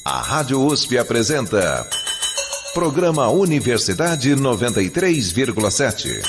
A Rádio USP apresenta Programa Universidade 93,7.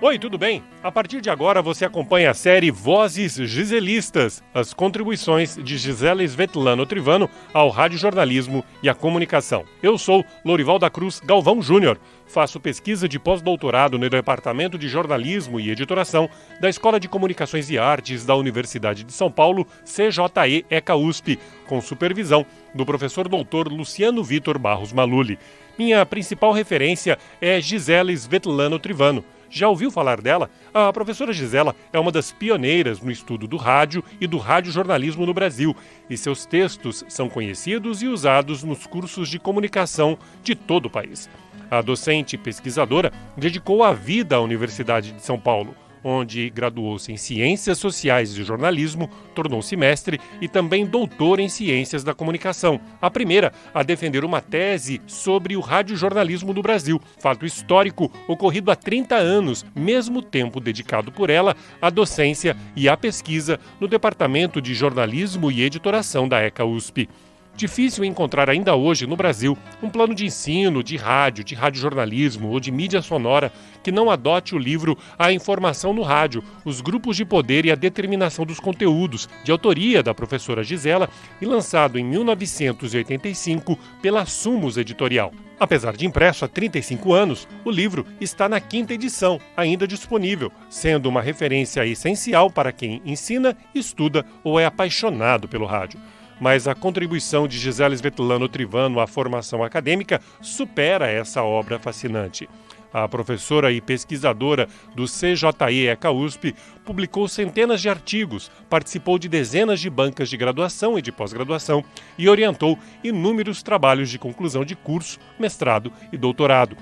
Oi, tudo bem? A partir de agora você acompanha a série Vozes Giselistas, as contribuições de Gisela Svetlana Trivano ao radiojornalismo e à comunicação. Eu sou Lorival da Cruz Galvão Júnior, faço pesquisa de pós-doutorado no Departamento de Jornalismo e Editoração da Escola de Comunicações e Artes da Universidade de São Paulo, CJE-ECA USP, com supervisão do professor doutor Luciano Vitor Barros Maluli. Minha principal referência é Gisela Svetlana Trivano. Já ouviu falar dela? A professora Gisela é uma das pioneiras no estudo do rádio e do radiojornalismo no Brasil, e seus textos são conhecidos e usados nos cursos de comunicação de todo o país. A docente e pesquisadora dedicou a vida à Universidade de São Paulo, onde graduou-se em Ciências Sociais e Jornalismo, tornou-se mestre e também doutor em Ciências da Comunicação. A primeira a defender uma tese sobre o radiojornalismo no Brasil, fato histórico ocorrido há 30 anos, mesmo tempo dedicado por ela à docência e à pesquisa no Departamento de Jornalismo e Editoração da ECA USP. Difícil encontrar ainda hoje no Brasil um plano de ensino de radiojornalismo ou de mídia sonora que não adote o livro A Informação no Rádio, os grupos de poder e a determinação dos conteúdos, de autoria da professora Gisela e lançado em 1985 pela Sumos Editorial. Apesar de impresso há 35 anos, o livro está na 5ª edição, ainda disponível, sendo uma referência essencial para quem ensina, estuda ou é apaixonado pelo rádio. Mas a contribuição de Gisela Svetlana Trivano à formação acadêmica supera essa obra fascinante. A professora e pesquisadora do CJE-ECA USP publicou centenas de artigos, participou de dezenas de bancas de graduação e de pós-graduação e orientou inúmeros trabalhos de conclusão de curso, mestrado e doutorado.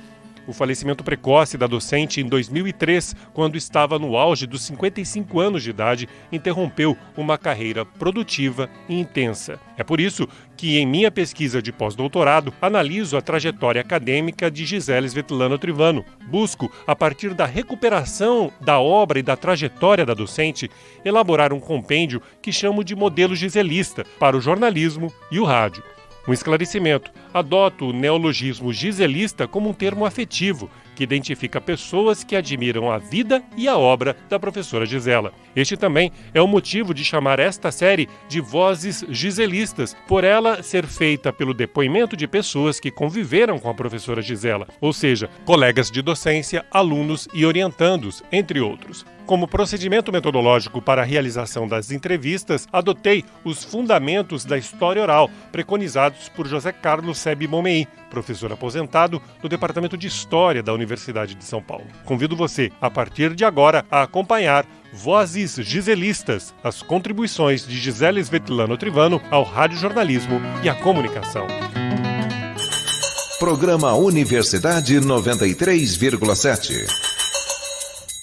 O falecimento precoce da docente em 2003, quando estava no auge dos 55 anos de idade, interrompeu uma carreira produtiva e intensa. É por isso que, em minha pesquisa de pós-doutorado, analiso a trajetória acadêmica de Gisela Svetlana Trivano. Busco, a partir da recuperação da obra e da trajetória da docente, elaborar um compêndio que chamo de modelo giselista para o jornalismo e o rádio. Um esclarecimento. Adoto o neologismo giselista como um termo afetivo, que identifica pessoas que admiram a vida e a obra da professora Gisela. Este também é o motivo de chamar esta série de Vozes Giselistas, por ela ser feita pelo depoimento de pessoas que conviveram com a professora Gisela, ou seja, colegas de docência, alunos e orientandos, entre outros. Como procedimento metodológico para a realização das entrevistas, adotei os fundamentos da história oral, preconizados por José Carlos Sebi Momei, professor aposentado do Departamento de História da Universidade de São Paulo. Convido você, a partir de agora, a acompanhar Vozes Giselistas, as contribuições de Gisela Svetlana Trivano ao radiojornalismo e à comunicação. Programa Universidade 93,7.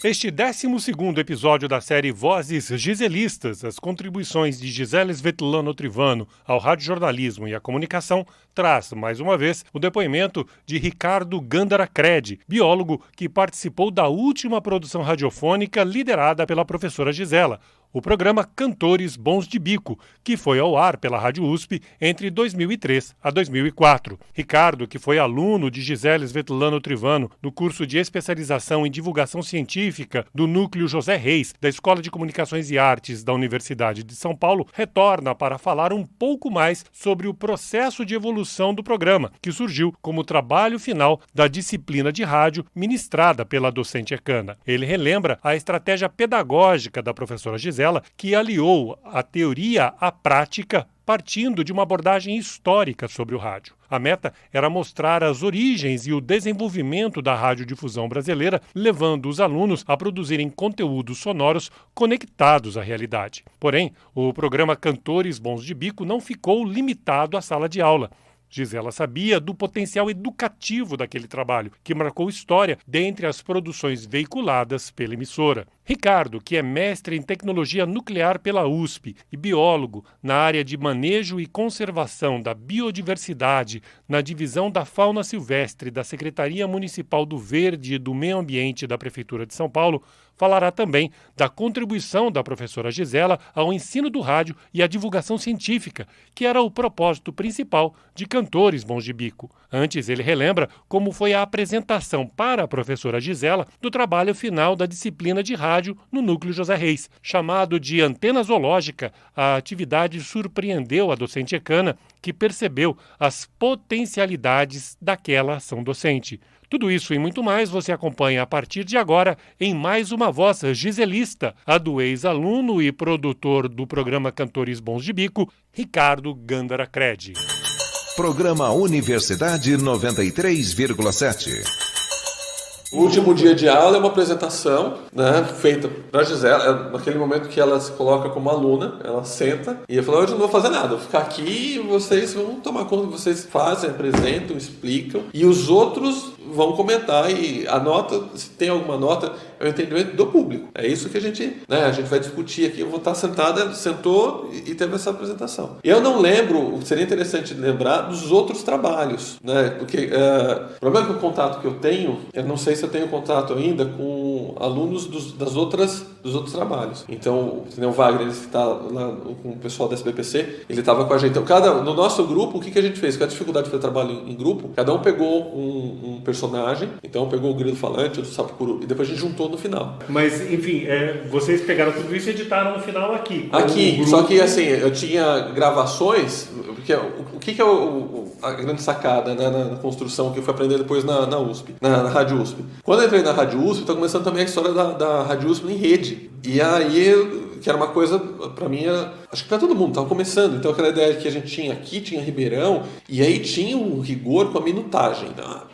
Este 12º episódio da série Vozes Giselistas, as contribuições de Gisela Svetlana Trivano ao radiojornalismo e à comunicação, traz, mais uma vez, o depoimento de Ricardo Gandara Credi, biólogo que participou da última produção radiofônica liderada pela professora Gisela, o programa Cantores Bons de Bico, que foi ao ar pela Rádio USP entre 2003 a 2004. Ricardo, que foi aluno de Gisela Svetlana Trivano no curso de especialização em divulgação científica do Núcleo José Reis, da Escola de Comunicações e Artes da Universidade de São Paulo, retorna para falar um pouco mais sobre o processo de evolução do programa, que surgiu como trabalho final da disciplina de rádio ministrada pela docente ecana. Ele relembra a estratégia pedagógica da professora Gisela, que aliou a teoria à prática, partindo de uma abordagem histórica sobre o rádio. A meta era mostrar as origens e o desenvolvimento da radiodifusão brasileira, levando os alunos a produzirem conteúdos sonoros conectados à realidade. Porém, o programa Cantores Bons de Bico não ficou limitado à sala de aula. Gisela sabia do potencial educativo daquele trabalho, que marcou história dentre as produções veiculadas pela emissora. Ricardo, que é mestre em tecnologia nuclear pela USP e biólogo na área de manejo e conservação da biodiversidade na divisão da fauna silvestre da Secretaria Municipal do Verde e do Meio Ambiente da Prefeitura de São Paulo, falará também da contribuição da professora Gisela ao ensino do rádio e à divulgação científica, que era o propósito principal de Cantores Bons de Bico. Antes, ele relembra como foi a apresentação para a professora Gisela do trabalho final da disciplina de rádio no Núcleo José Reis. Chamado de Antena Zoológica, a atividade surpreendeu a docente Ecana, que percebeu as potencialidades daquela ação docente. Tudo isso e muito mais você acompanha a partir de agora em mais uma voz giselista, a do ex-aluno e produtor do programa Cantores Bons de Bico, Ricardo Gândara Credi. Programa Universidade 93,7. O último dia de aula é uma apresentação, né, feita para a Gisela, naquele momento que ela se coloca como aluna, ela senta e eu falo, hoje eu não vou fazer nada, vou ficar aqui e vocês vão tomar conta, vocês fazem, apresentam, explicam e os outros vão comentar e a nota, se tem alguma nota, é o entendimento do público. É isso que a gente vai discutir aqui. Eu vou estar sentou e teve essa apresentação. Eu não lembro, seria interessante lembrar dos outros trabalhos, né? Porque o problema com o contato que eu tenho, eu não sei se eu tenho contato ainda com alunos dos outros trabalhos. Então, o Wagner, que está lá com o pessoal da SBPC, ele estava com a gente. Então, no nosso grupo, o que a gente fez? Com a dificuldade de fazer trabalho em grupo, cada um pegou um personagem, então pegou o grilo falante, o sapocuru, e depois a gente juntou no final. Mas, enfim, vocês pegaram tudo isso e editaram no final aqui. Aqui, só que assim, eu tinha gravações, porque o que é a grande sacada, né, na construção que eu fui aprender depois na USP, na Rádio USP. Quando eu entrei na Rádio USP, está começando também a história da Rádio USP em rede. E aí, que era uma coisa, para mim, acho que para todo mundo, estava começando. Então, aquela ideia que a gente tinha aqui, tinha Ribeirão, e aí tinha um rigor com a minutagem.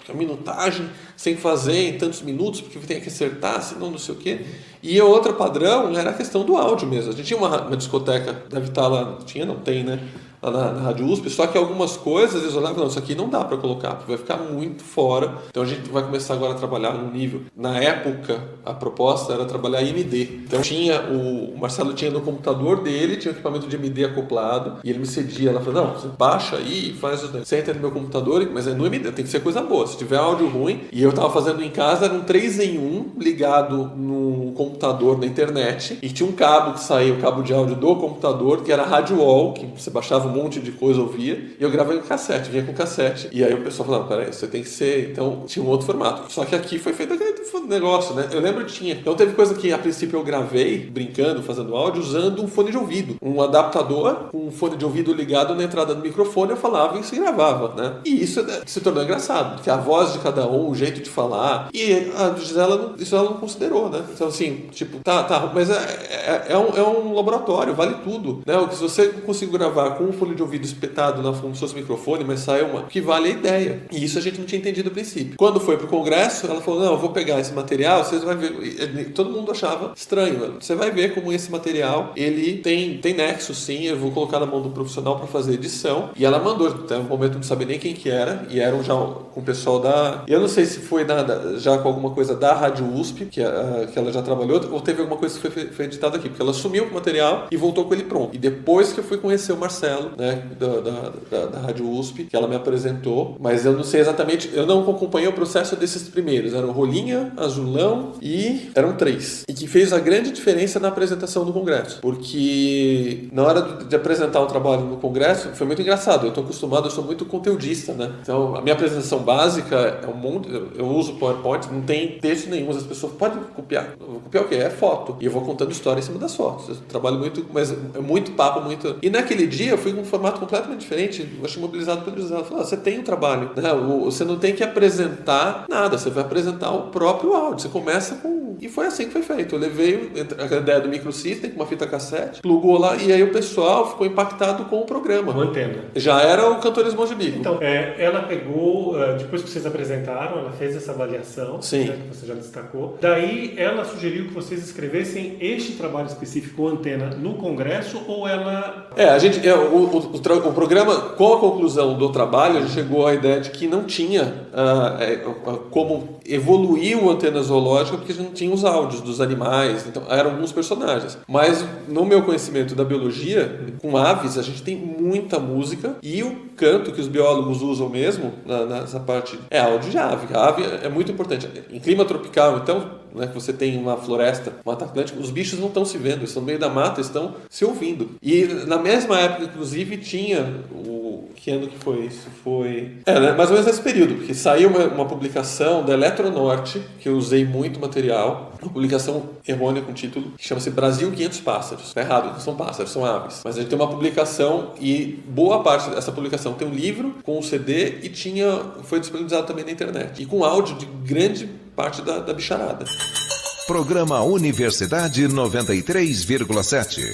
A minutagem sem fazer em tantos minutos, porque tem que acertar, senão não sei o quê. E o outro padrão era a questão do áudio mesmo. A gente tinha uma discoteca, deve estar lá, não tem, né? Lá na Rádio USP, só que algumas coisas eles olhavam, não, isso aqui não dá para colocar, porque vai ficar muito fora. Então a gente vai começar agora a trabalhar no nível. Na época, a proposta era trabalhar MD. Então o Marcelo tinha no computador dele, tinha um equipamento de MD acoplado, e ele me cedia, ela falou, não, você baixa aí e faz, você entra no meu computador, mas é no MD, tem que ser coisa boa. Se tiver áudio ruim, e eu estava fazendo em casa, era um 3-em-1 ligado no computador na internet, e tinha um cabo que saía, o cabo de áudio do computador, que era rádio wall, que você baixava um monte de coisa, ouvia, e eu gravei com cassete, vinha com cassete. E aí o pessoal falava, peraí, você tem que ser... Então, tinha um outro formato. Só que aqui foi feito aquele negócio, né? Eu lembro que tinha. Então, teve coisa que, a princípio, eu gravei, brincando, fazendo áudio, usando um fone de ouvido. Um adaptador, com um fone de ouvido ligado na entrada do microfone, eu falava e se gravava, né? E isso se tornou engraçado, porque a voz de cada um, o jeito de falar, e a Gisela, isso ela não considerou, né? Então, assim, tipo, tá, mas é um laboratório, vale tudo, né? O que se você conseguir gravar com um fone de ouvido espetado na como se fosse microfone, mas sai uma que vale a ideia. E isso a gente não tinha entendido a princípio. Quando foi pro congresso, ela falou, não, eu vou pegar esse material, vocês vão ver. Todo mundo achava estranho. Você vai ver como esse material, ele tem nexo, sim, eu vou colocar na mão do profissional para fazer edição. E ela mandou, até um momento não sabia nem quem que era, e eram já com o pessoal da... Eu não sei se foi já com alguma coisa da Rádio USP, que ela já trabalhou, ou teve alguma coisa que foi editada aqui, porque ela sumiu com o material e voltou com ele pronto. E depois que eu fui conhecer o Marcelo, né, da Rádio USP, que ela me apresentou, mas eu não sei exatamente, eu não acompanhei o processo desses primeiros, eram Rolinha, Azulão e eram 3, e que fez a grande diferença na apresentação do congresso, porque na hora de apresentar um trabalho no congresso, foi muito engraçado, eu sou muito conteudista, né, então a minha apresentação básica é um monte, eu uso PowerPoint, não tem texto nenhum, as pessoas podem copiar o quê? É foto, e eu vou contando história em cima das fotos, eu trabalho muito, mas é muito papo, e naquele dia eu fui com um formato completamente diferente, eu achei mobilizado pelo José. Ela falou, você tem um trabalho, né? Você não tem que apresentar nada, você vai apresentar o próprio áudio, você começa com... E foi assim que foi feito, eu levei a ideia do microsystem com uma fita cassete, plugou lá, e aí o pessoal ficou impactado com o programa. Uma antena. Já era o Cantores Bons de Bico. Então, ela pegou, depois que vocês apresentaram, ela fez essa avaliação, sim, né, que você já destacou, daí ela sugeriu que vocês escrevessem este trabalho específico, Antena, no congresso, ou ela... O programa, com a conclusão do trabalho, a gente chegou à ideia de que não tinha como evoluir o Antena Zoológica, porque a gente não tinha os áudios dos animais, então eram alguns personagens. Mas no meu conhecimento da biologia, com aves, a gente tem muita música, e o canto que os biólogos usam mesmo, nessa parte, é áudio de ave. A ave é muito importante. Em clima tropical, então, né, que você tem uma floresta, Mata Atlântica, os bichos não estão se vendo, eles estão no meio da mata, estão se ouvindo. E na mesma época, inclusive, tinha que ano que foi isso? Foi... né, mais ou menos nesse período, porque saiu uma publicação da Eletronorte, que eu usei muito material, uma publicação errônea com título, que chama-se Brasil 500 Pássaros. Está errado, não são pássaros, são aves. Mas a gente tem uma publicação e boa parte dessa publicação tem um livro com um CD e foi disponibilizado também na internet. E com áudio de grande parte da bicharada. Programa Universidade 93,7.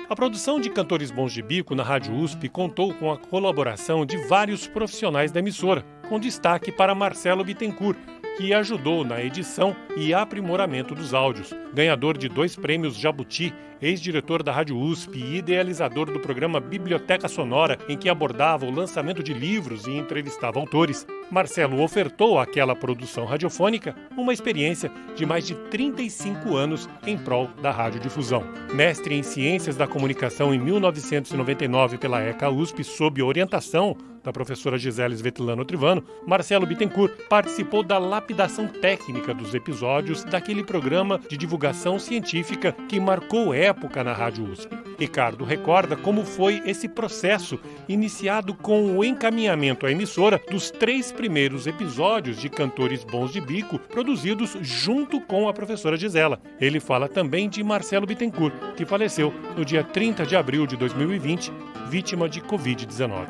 A produção de Cantores Bons de Bico na Rádio USP contou com a colaboração de vários profissionais da emissora, com destaque para Marcelo Bittencourt, que ajudou na edição e aprimoramento dos áudios. Ganhador de 2 prêmios Jabuti, ex-diretor da Rádio USP e idealizador do programa Biblioteca Sonora, em que abordava o lançamento de livros e entrevistava autores, Marcelo ofertou àquela produção radiofônica uma experiência de mais de 35 anos em prol da radiodifusão. Mestre em Ciências da Comunicação em 1999 pela ECA USP, sob orientação da professora Gisele Svetlana Trivano, Marcelo Bittencourt participou da lapidação técnica dos episódios daquele programa de divulgação científica que marcou época na Rádio USP. Ricardo recorda como foi esse processo, iniciado com o encaminhamento à emissora dos 3 primeiros episódios de Cantores Bons de Bico, produzidos junto com a professora Gisela. Ele fala também de Marcelo Bittencourt, que faleceu no dia 30 de abril de 2020, vítima de Covid-19.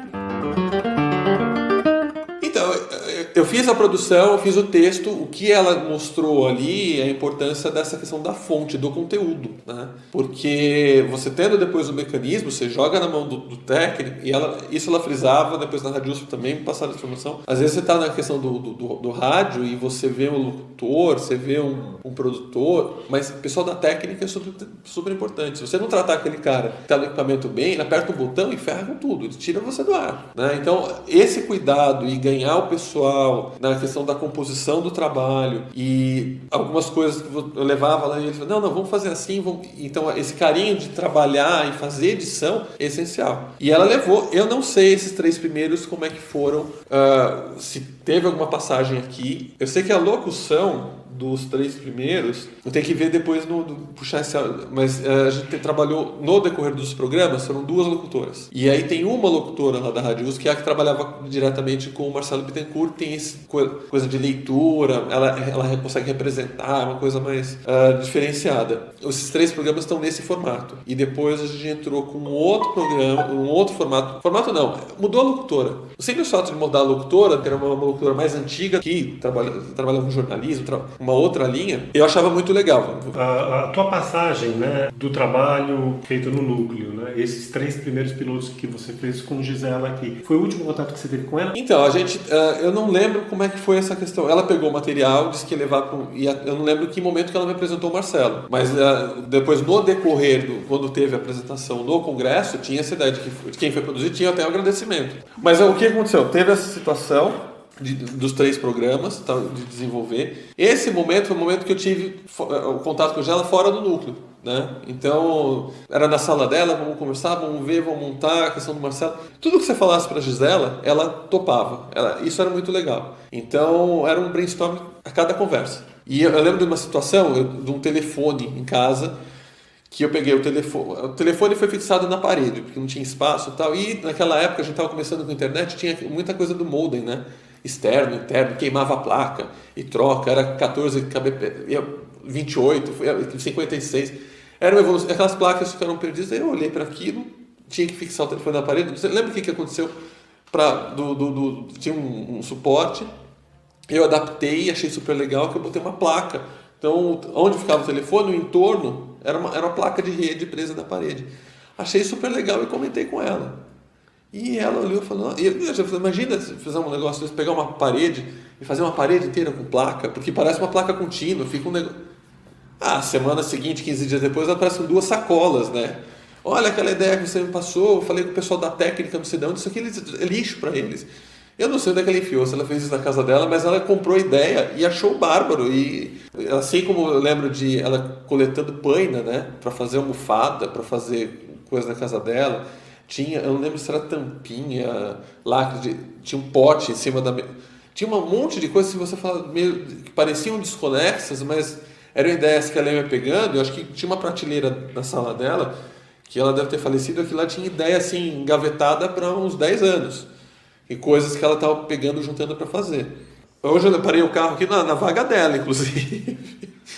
Então, eu fiz a produção, eu fiz o texto, o que ela mostrou ali é a importância dessa questão da fonte, do conteúdo, né? Porque você tendo depois o mecanismo, você joga na mão do técnico, e isso ela frisava depois na Rádio USP também, passar a informação. Às vezes você está na questão do rádio e você vê um locutor, você vê um produtor, mas o pessoal da técnica é super importante. Se você não tratar aquele cara que está no equipamento bem, ele aperta um botão e ferra com tudo, ele tira você do ar, né? Então, esse cuidado e ganhar o pessoal na questão da composição do trabalho e algumas coisas que eu levava lá e ele falou, não, vamos fazer assim, então esse carinho de trabalhar e fazer edição é essencial. E ela levou, eu não sei esses 3 primeiros como é que foram, se teve alguma passagem aqui, eu sei que a locução dos 3 primeiros, eu tenho que ver depois puxar esse, mas a gente trabalhou no decorrer dos programas, foram 2 locutoras. E aí tem uma locutora lá da Rádio USP, que é a que trabalhava diretamente com o Marcelo Bittencourt, tem esse coisa de leitura, ela consegue representar, uma coisa mais diferenciada. Esses 3 programas estão nesse formato. E depois a gente entrou com um outro programa, um outro formato. Formato não, mudou a locutora. O simples fato de mudar a locutora, ter uma locutora mais antiga, que trabalha com jornalismo, uma outra linha, eu achava muito legal. A tua passagem, né, do trabalho feito no núcleo, né, esses 3 primeiros pilotos que você fez com Gisela aqui, foi o último contato que você teve com ela? Então, eu não lembro como é que foi essa questão. Ela pegou o material, disse que ia levar e eu não lembro que momento que ela me apresentou o Marcelo, mas depois no decorrer, quando teve a apresentação no congresso, tinha essa ideia de quem foi produzir, tinha até um agradecimento. Mas o que aconteceu? Teve essa situação dos 3 programas de desenvolver. Esse momento foi o momento que eu tive o contato com ela fora do núcleo, né? Então, era na sala dela, vamos conversar, vamos ver, vamos montar a questão do Marcelo. Tudo que você falasse para a Gisela, ela topava. Isso era muito legal. Então, era um brainstorm a cada conversa. E eu lembro de uma situação, de um telefone em casa, que eu peguei o telefone foi fixado na parede, porque não tinha espaço e tal. E naquela época, a gente estava começando com a internet, tinha muita coisa do modem, né? Externo, interno, queimava a placa e troca, era 14 kbps, 28, 56, era uma evolução, aquelas placas ficaram perdidas, aí eu olhei para aquilo, tinha que fixar o telefone na parede. Você lembra o que aconteceu? Tinha um suporte, eu adaptei, achei super legal, que eu botei uma placa. Então, onde ficava o telefone, o entorno, era uma placa de rede presa na parede. Achei super legal e comentei com ela. E ela olhou e falou, imagina se fizer um negócio desse, pegar uma parede e fazer uma parede inteira com placa, porque parece uma placa contínua, fica um negócio... semana seguinte, 15 dias depois, aparecem 2 sacolas, né? Olha aquela ideia que você me passou, eu falei com o pessoal da técnica, não sei de onde, isso aqui é lixo para eles. Eu não sei onde é que ela enfiou, se ela fez isso na casa dela, mas ela comprou a ideia e achou bárbaro. E assim como eu lembro de ela coletando paina, né? Para fazer almofada, para fazer coisa na casa dela... eu não lembro se era tampinha, lacre, tinha um pote em cima tinha um monte de coisas que você fala, meio, que pareciam desconexas, mas eram ideias que ela ia pegando. Eu acho que tinha uma prateleira na sala dela, que ela deve ter falecido, que ela tinha ideia assim, engavetada para uns 10 anos. E coisas que ela estava pegando, juntando para fazer. Hoje eu parei o carro aqui na vaga dela, inclusive.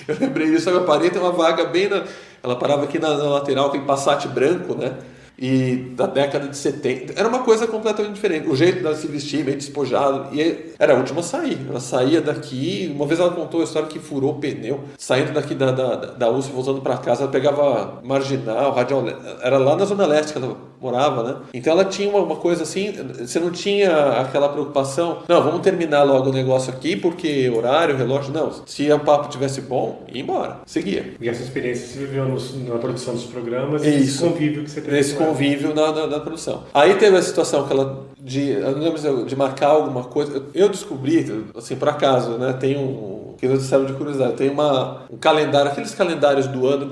Eu lembrei disso, eu parei, tem uma vaga bem na... Ela parava aqui na lateral, aquele Passat branco, né? E da década de 70. Era uma coisa completamente diferente. O jeito dela se vestir, meio despojado. E era a última a sair. Ela saía daqui. Uma vez ela contou a história que furou o pneu. Saindo daqui da USP, voltando para casa, ela pegava Marginal, Radial. Era lá na Zona Leste que ela morava, né? Então ela tinha uma coisa assim. Você não tinha aquela preocupação. Não, vamos terminar logo o negócio aqui, porque horário, relógio. Não. Se o papo tivesse bom, ia embora. Seguia. E essa experiência você viveu na produção dos programas e esse convívio que você teve. Esse convívio na produção. Aí teve a situação que ela, eu não lembro de marcar alguma coisa. Eu descobri, assim, por acaso, né? Tem que eu disseram de curiosidade, tem um calendário, aqueles calendários do ano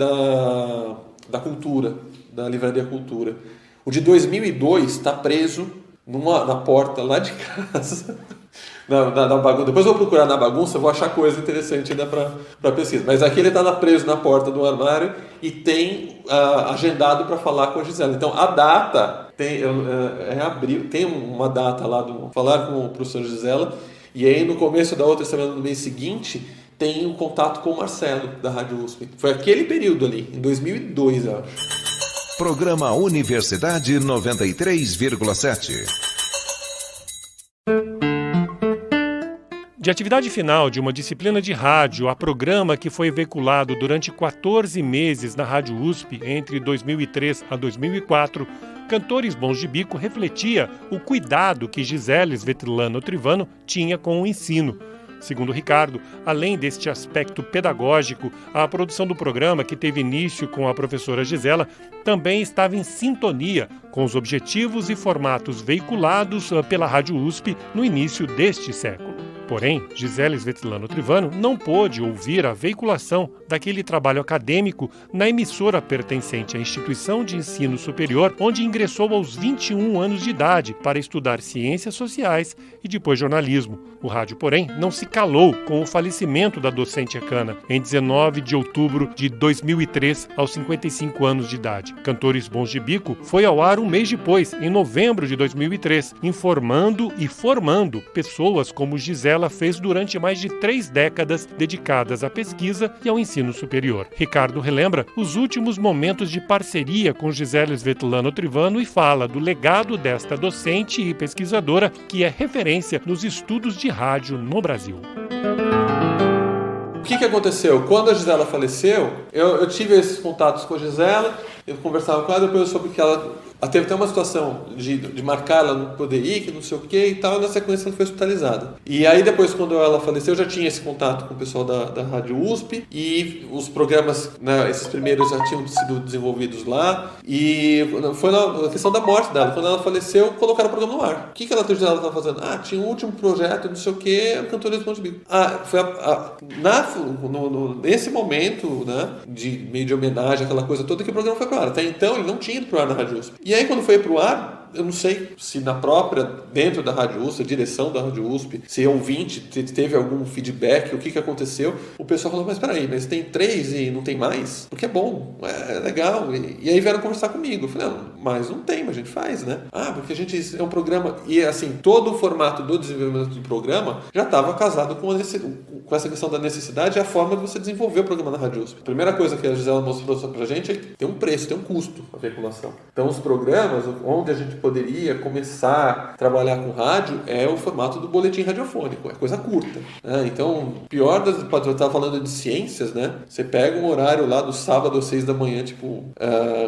da cultura, da Livraria Cultura. O de 2002 está preso na porta lá de casa. Na bagunça. Depois eu vou procurar na bagunça, vou achar coisa interessante ainda para pesquisa. Mas aqui ele está preso na porta do armário e tem agendado para falar com a Gisela. Então a data é abril, tem uma data lá falar com o professor Gisela, e aí no começo da outra semana, no mês seguinte, tem um contato com o Marcelo da Rádio USP. Foi aquele período ali, em 2002, eu acho. Programa Universidade 93,7. De atividade final de uma disciplina de rádio a programa que foi veiculado durante 14 meses na Rádio USP entre 2003 a 2004, Cantores Bons de Bico refletia o cuidado que Gisela Svetlana Trivano tinha com o ensino. Segundo Ricardo, além deste aspecto pedagógico, a produção do programa, que teve início com a professora Gisela, também estava em sintonia com os objetivos e formatos veiculados pela Rádio USP no início deste século. Porém, Gisela Svetlana Trivano não pôde ouvir a veiculação daquele trabalho acadêmico na emissora pertencente à instituição de ensino superior, onde ingressou aos 21 anos de idade para estudar ciências sociais e depois jornalismo. O rádio, porém, não se calou com o falecimento da docente Ecana em 19 de outubro de 2003, aos 55 anos de idade. Cantores Bons de Bico foi ao ar um mês depois, em novembro de 2003, informando e formando pessoas como Gisela fez durante mais de 3 décadas dedicadas à pesquisa e ao ensino superior. Ricardo relembra os últimos momentos de parceria com Gisela Svetlana Trivano e fala do legado desta docente e pesquisadora que é referência nos estudos de rádio no Brasil. O que aconteceu? Quando a Gisela faleceu, eu tive esses contatos com a Gisela, eu conversava com ela, depois eu soube que ela teve até uma situação de marcar ela não poder ir, que não sei o que e tal, e na sequência ela foi hospitalizada. E aí depois, quando ela faleceu, eu já tinha esse contato com o pessoal da Rádio USP, e os programas, né, esses primeiros já tinham sido desenvolvidos lá, e foi na questão da morte dela. Quando ela faleceu, colocaram o programa no ar. O que ela estava fazendo? Tinha um último projeto, não sei o que, Cantores Bons de Bico. Foi nesse momento, né, de meio de homenagem, aquela coisa toda, que o programa foi pro ar. Até então, ele não tinha ido pro ar na Rádio USP. E aí, quando foi pro ar, eu não sei se dentro da Rádio USP, a direção da Rádio USP, se ouvinte teve algum feedback, o que aconteceu. O pessoal falou, mas peraí, mas tem 3 e não tem mais? Porque é bom, é legal. E aí vieram conversar comigo. Eu falei, não, mas não tem, mas a gente faz, né? Porque a gente é um programa... E assim, todo o formato do desenvolvimento do programa já estava casado com essa questão da necessidade e a forma de você desenvolver o programa na Rádio USP. A primeira coisa que a Gisela mostrou pra gente é que tem um preço, tem um custo a veiculação. Então, os programas onde a gente poderia começar a trabalhar com rádio é o formato do boletim radiofônico, é coisa curta, né? Então, pode estar falando de ciências, né? Você pega um horário lá do sábado às 6 da manhã, tipo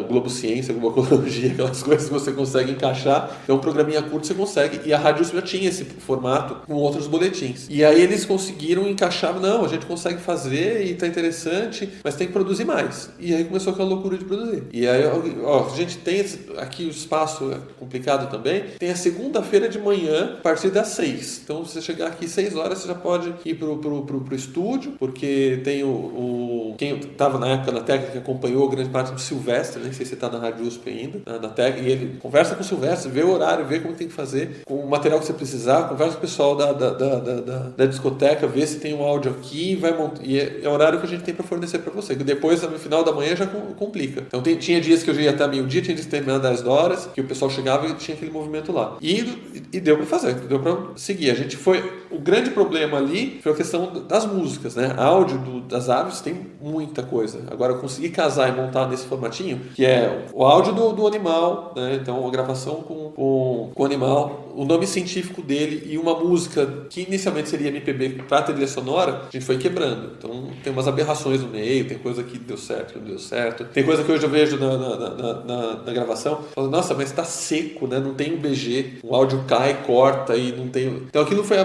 Globo Ciência, Globo Ecologia, aquelas coisas que você consegue encaixar. Então, um programinha curto você consegue, e a Rádio USP já tinha esse formato com outros boletins. E aí eles conseguiram encaixar, não, a gente consegue fazer e tá interessante, mas tem que produzir mais. E aí começou aquela loucura de produzir. E aí, a gente tem aqui o espaço complicado também, tem a segunda-feira de manhã, a partir das 6. Então, se você chegar aqui 6 horas, você já pode ir pro estúdio, porque tem quem estava na época da técnica acompanhou grande parte do Silvestre, nem sei se você está na Rádio USP ainda, na técnica, e ele conversa com o Silvestre, vê o horário, vê como tem que fazer, com o material que você precisar, conversa com o pessoal da discoteca, vê se tem um áudio aqui, vai montar, e é o horário que a gente tem para fornecer para você, que depois, no final da manhã, já complica. Então, tinha dias que eu já ia até meio-dia, tinha dias que terminava 10 horas, que o pessoal chegava e tinha aquele movimento lá. E deu para fazer, deu para seguir. O grande problema ali foi a questão das músicas, né? Áudio das aves tem muita coisa. Agora, eu consegui casar e montar nesse formatinho, que é o áudio do animal, né? Então, a gravação com o animal, o nome científico dele e uma música que inicialmente seria MPB para trilha sonora, a gente foi quebrando. Então, tem umas aberrações no meio, tem coisa que deu certo, que não deu certo. Tem coisa que hoje eu vejo na gravação, falando, nossa, mas tá seco, né? Não tem um BG, o áudio cai, corta e não tem... Então, aquilo foi...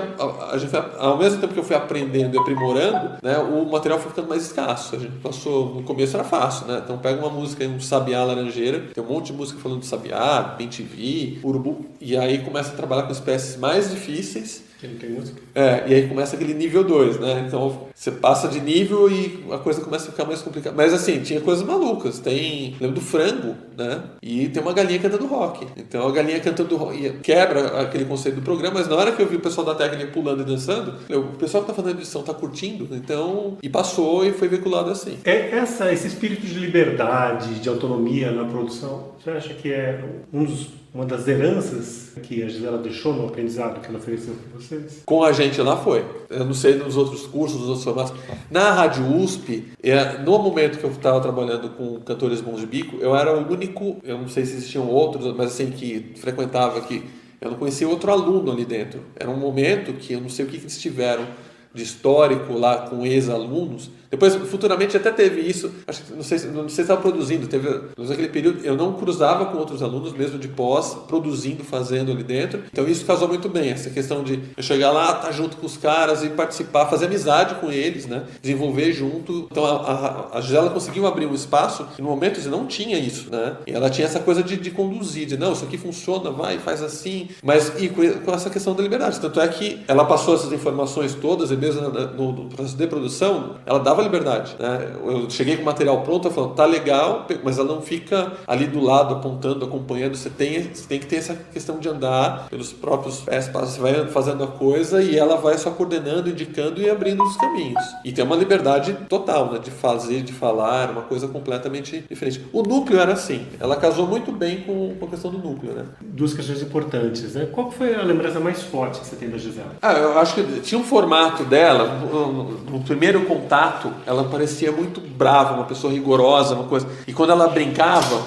ao mesmo tempo que eu fui aprendendo e aprimorando, né? O material foi ficando mais escasso. A gente passou... No começo era fácil, né? Então, pega uma música, um sabiá laranjeira, tem um monte de música falando de sabiá, bem-te-vi, urubu, e aí começa a trabalhar com espécies mais difíceis. Tem música? E aí começa aquele nível 2, né? Então você passa de nível e a coisa começa a ficar mais complicada. Mas assim, tinha coisas malucas. Lembro do frango, né? E tem uma galinha cantando rock. Então a galinha cantando rock quebra aquele conceito do programa, mas na hora que eu vi o pessoal da técnica pulando e dançando, o pessoal que tá fazendo edição tá curtindo, então... E passou e foi veiculado assim. Esse espírito de liberdade, de autonomia na produção, você acha que é uma das heranças que a Gisela deixou no aprendizado que ela ofereceu para vocês? Com a gente lá foi. Eu não sei nos outros cursos, nos outros formatos. Na Rádio USP, no momento que eu estava trabalhando com cantores bons de bico, eu era o único, eu não sei se existiam outros, mas assim, que frequentava aqui. Eu não conhecia outro aluno ali dentro. Era um momento que eu não sei o que eles tiveram de histórico lá com ex-alunos. Depois, futuramente, até teve isso. Acho que não sei se estava produzindo. Naquele período, eu não cruzava com outros alunos, mesmo de pós, produzindo, fazendo ali dentro. Então, isso casou muito bem. Essa questão de eu chegar lá, estar junto com os caras e participar, fazer amizade com eles, né? Desenvolver junto. Então, a Gisela conseguiu abrir um espaço que, no momento, não tinha isso, né? E ela tinha essa coisa de conduzir, de não, isso aqui funciona, vai, faz assim. Mas, e com essa questão da liberdade. Tanto é que ela passou essas informações todas, e mesmo no processo de produção, ela dava liberdade, né? Eu cheguei com o material pronto, ela falou, tá legal, mas ela não fica ali do lado apontando, acompanhando. Você tem que ter essa questão de andar pelos próprios pés, você vai fazendo a coisa e ela vai só coordenando, indicando e abrindo os caminhos. E tem uma liberdade total, né? De fazer, de falar, uma coisa completamente diferente. O núcleo era assim, ela casou muito bem com a questão do núcleo, né? Duas questões importantes, né? Qual foi a lembrança mais forte que você tem da Gisela? Eu acho que tinha um formato dela, no primeiro contato, ela parecia muito brava, uma pessoa rigorosa, uma coisa. E quando ela brincava,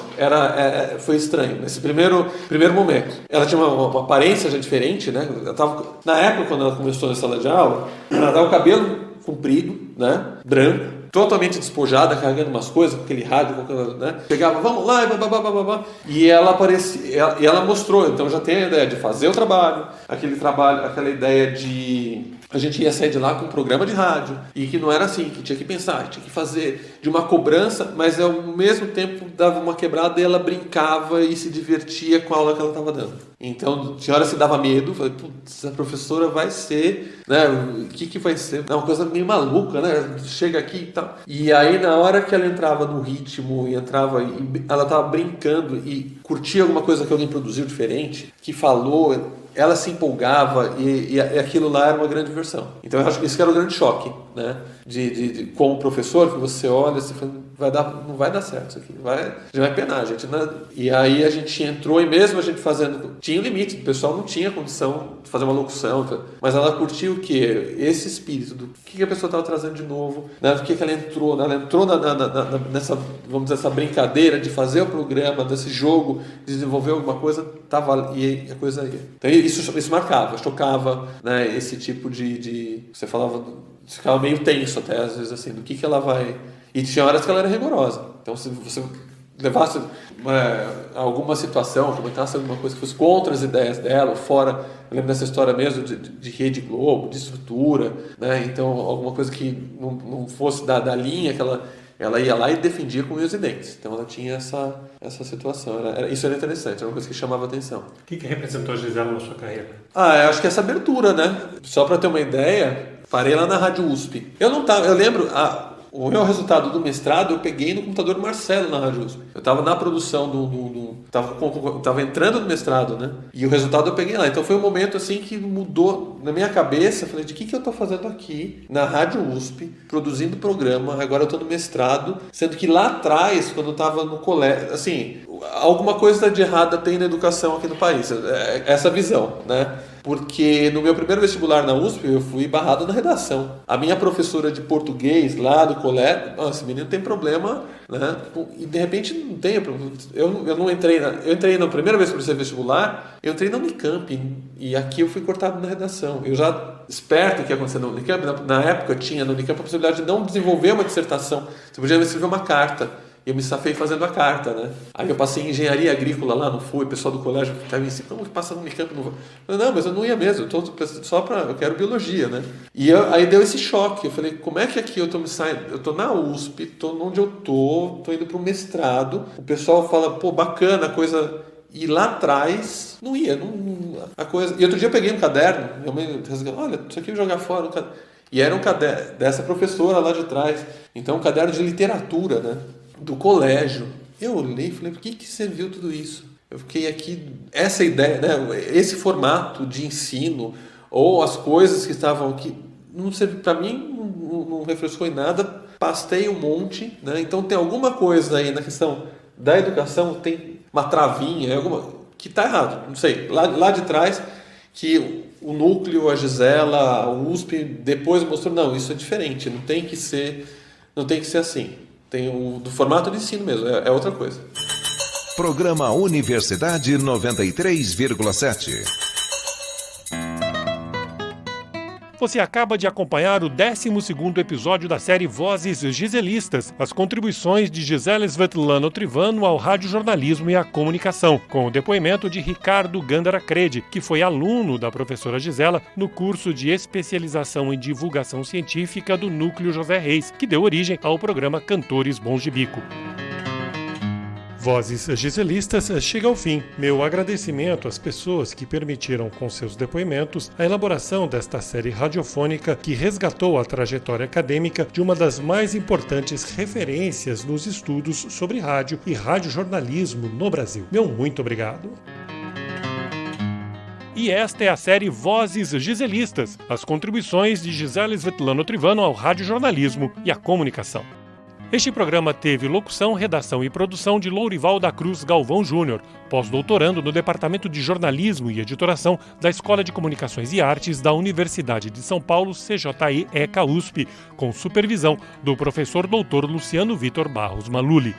foi estranho. Nesse primeiro momento, ela tinha uma aparência já diferente, né? Na época, quando ela começou na sala de aula, ela dava o cabelo comprido, né? Branco, totalmente despojada, carregando umas coisas, com aquele rádio, né? Chegava, vamos lá, e ela aparecia, e ela mostrou, então já tem a ideia de fazer o trabalho, aquela ideia de... A gente ia sair de lá com um programa de rádio, e que não era assim, que tinha que pensar, tinha que fazer de uma cobrança, mas ao mesmo tempo dava uma quebrada e ela brincava e se divertia com a aula que ela estava dando. Então, tinha hora que dava medo, falei, putz, a professora vai ser, né, o que vai ser? É uma coisa meio maluca, né, chega aqui e tal. E aí, na hora que ela entrava no ritmo, ela estava brincando e curtia alguma coisa que alguém produziu diferente, que falou, ela se empolgava e aquilo lá era uma grande diversão. Então, eu acho que isso que era o grande choque, né, como professor, que você olha, você fala, não vai dar certo isso aqui, já vai penar, gente, né? E aí a gente entrou, e mesmo a gente fazendo, tinha um limite, o pessoal não tinha condição de fazer uma locução, mas ela curtiu o quê? Esse espírito do que a pessoa estava trazendo de novo, né? Do que ela entrou, né? Ela entrou nessa, vamos dizer, essa brincadeira de fazer o programa, desse jogo, de desenvolver alguma coisa, e a coisa ia. Então isso marcava, chocava, né? Esse tipo de você falava, ficava meio tenso até, às vezes, assim, do que ela vai... E tinha horas que ela era rigorosa. Então, se você levasse alguma situação, comentasse alguma coisa que fosse contra as ideias dela, ou fora, eu lembro dessa história mesmo de Rede Globo, de estrutura, né? Então, alguma coisa que não fosse da linha ela ia lá e defendia com unhas e dentes. Então ela tinha essa situação. Isso era interessante, era uma coisa que chamava a atenção. O que representou a Gisela na sua carreira? Eu acho que essa abertura, né? Só para ter uma ideia, parei lá na Rádio USP. Eu lembro, o meu resultado do mestrado eu peguei no computador Marcelo na Rádio USP. Eu estava na produção tava entrando no mestrado, né? E o resultado eu peguei lá. Então foi um momento assim que mudou na minha cabeça. Eu falei, de que eu estou fazendo aqui na Rádio USP, produzindo programa, agora eu estou no mestrado, sendo que lá atrás, quando eu estava no colégio, assim, alguma coisa de errada tem na educação aqui no país. Essa visão, né? Porque no meu primeiro vestibular na USP eu fui barrado na redação. A minha professora de português lá do colégio, esse menino tem problema, né? E de repente não tem problema. Eu não entrei, eu entrei na primeira vez que eu fiz vestibular, eu entrei na Unicamp e aqui eu fui cortado na redação. Eu já esperto o que ia acontecer na Unicamp, na época eu tinha na Unicamp a possibilidade de não desenvolver uma dissertação. Você podia escrever uma carta. Eu me safei fazendo a carta, né? Aí eu passei em engenharia agrícola lá, não fui, o pessoal do colégio ficava assim, como que passa no Unicamp? Não vou. Não, mas eu não ia mesmo, eu quero biologia, né? E aí deu esse choque, eu falei, como é que aqui eu tô me saindo? Eu tô na USP, tô onde eu tô indo para um mestrado, o pessoal fala, pô, bacana, a coisa... E lá atrás, não ia, a coisa... E outro dia eu peguei um caderno, minha mãe resgatou, olha, isso aqui eu vou jogar fora, E era um caderno dessa professora lá de trás, então um caderno de literatura, né? Do colégio. Eu olhei e falei, por que serviu tudo isso? Eu fiquei aqui, essa ideia, né, esse formato de ensino, ou as coisas que estavam aqui, não serviu para mim, não refrescou em nada, pastei um monte, né? Então tem alguma coisa aí na questão da educação, tem uma travinha, que está errado, não sei, lá de trás, que o núcleo, a Gisela, a USP, depois mostrou, não, isso é diferente, não tem que ser assim. Tem do formato de ensino mesmo, é outra coisa. Programa Universidade 93,7. Você acaba de acompanhar o 12º episódio da série Vozes Giselistas, as contribuições de Gisela Svetlana Trivano ao radiojornalismo e à comunicação, com o depoimento de Ricardo Gandara Crede, que foi aluno da professora Gisela no curso de especialização em divulgação científica do Núcleo José Reis, que deu origem ao programa Cantores Bons de Bico. Vozes Giselistas chega ao fim. Meu agradecimento às pessoas que permitiram com seus depoimentos a elaboração desta série radiofônica que resgatou a trajetória acadêmica de uma das mais importantes referências nos estudos sobre rádio e radiojornalismo no Brasil. Meu muito obrigado. E esta é a série Vozes Giselistas, as contribuições de Gisela Svetlana Trivano ao radiojornalismo e à comunicação. Este programa teve locução, redação e produção de Lourival da Cruz Galvão Júnior, pós-doutorando no Departamento de Jornalismo e Editoração da Escola de Comunicações e Artes da Universidade de São Paulo, CJE-ECA-USP, com supervisão do professor doutor Luciano Vitor Barros Maluli.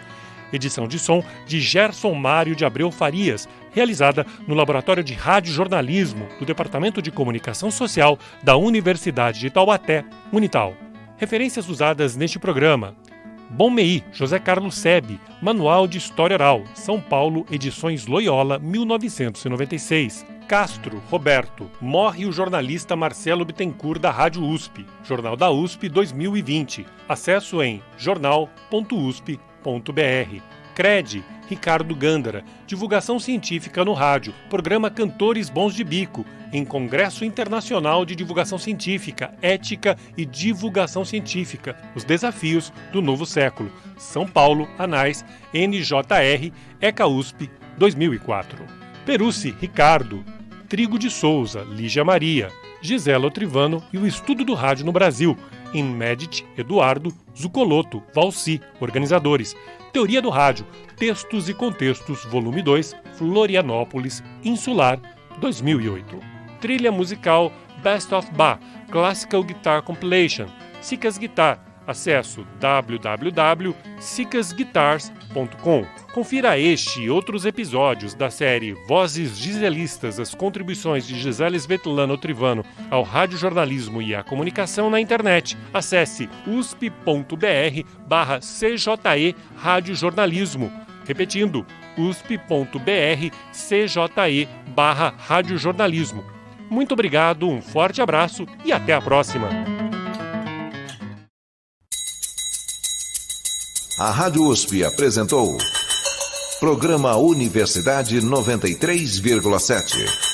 Edição de som de Gerson Mário de Abreu Farias, realizada no Laboratório de Radiojornalismo do Departamento de Comunicação Social da Universidade de Taubaté, Unital. Referências usadas neste programa: Bom Mei, José Carlos Sebe, Manual de História Oral, São Paulo, Edições Loyola, 1996. Castro, Roberto, morre o jornalista Marcelo Bittencourt da Rádio USP. Jornal da USP 2020. Acesso em jornal.usp.br. Crede, Ricardo Gandara, divulgação científica no rádio, programa Cantores Bons de Bico, em Congresso Internacional de Divulgação Científica, Ética e Divulgação Científica, os desafios do novo século, São Paulo, Anais, NJR, ECA USP, 2004. Perucci, Ricardo, Trigo de Souza, Lígia Maria, Gisela Trivano e o Estudo do Rádio no Brasil, em Medit, Eduardo, Zucoloto, Valci, organizadores. Teoria do Rádio, Textos e Contextos, volume 2, Florianópolis, Insular, 2008. Trilha musical Best of Bach, Classical Guitar Compilation, Sicas Guitar. Acesso www.sicasguitars.com. Confira este e outros episódios da série Vozes Giselistas, as contribuições de Gisela Svetlana Trivano ao radiojornalismo e à comunicação na internet. Acesse usp.br/CJE Radiojornalismo. Repetindo, usp.br/CJE/Radiojornalismo. Muito obrigado, um forte abraço e até a próxima! A Rádio USP apresentou Programa Universidade 93,7.